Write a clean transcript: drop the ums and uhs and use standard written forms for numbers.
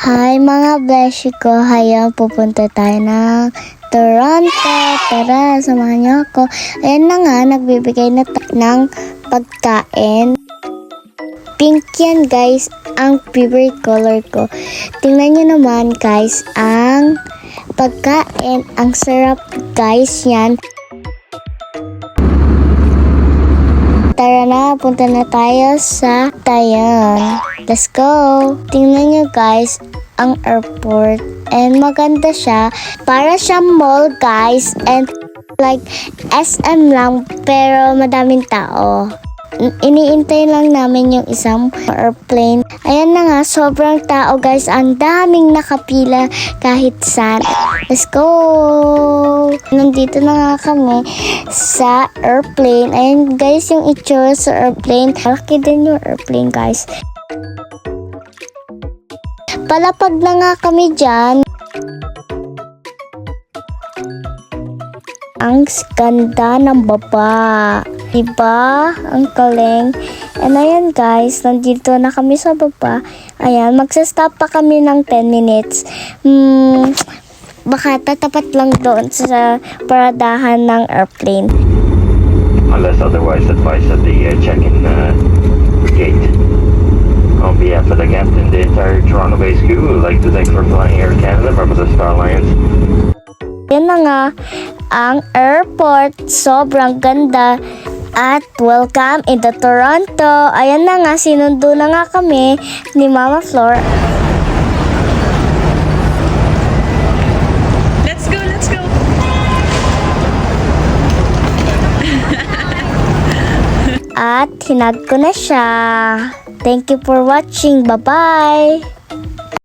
Hi mga beshi ko, hayan pupunta tayo ng Toronto. Tara, samahan niyo ako. Ayan na nga, nagbibigay na ng pagkain. Pink yan guys, ang favorite color ko. Tingnan niyo naman guys, ang pagkain, ang sarap guys yan. Tara na, punta na tayo sa Tayan. Let's go! Tingnan nyo guys, ang airport. And maganda siya. Para siyang mall guys. And like SM lang, pero madaming tao. Iniintay lang namin yung isang airplane. Ayan na nga, sobrang tao guys. Ang daming nakapila kahit saan. Let's go! Nandito na nga kami sa airplane. Ayan guys, yung itsura sa airplane. Malaki din yung airplane guys. Palapag na nga kami dyan. Ang ganda ng baba. Diba? Ang galing. And ayan guys, nandito na kami sa baba. Ayan, magsastop pa kami ng 10 minutes. Baka tatapat lang doon sa paradahan ng airplane. Unless otherwise advised at the check-in gate. On behalf of the captain, the entire Toronto-based crew would like to thank for flying Air Canada from the Star Alliance. Yan na nga, ang airport, sobrang ganda. At welcome in the Toronto. Ayan na nga, sinundo na nga kami ni Mama Flor. Let's go, let's go. At hinag ko na siya. Thank you for watching. Bye-bye.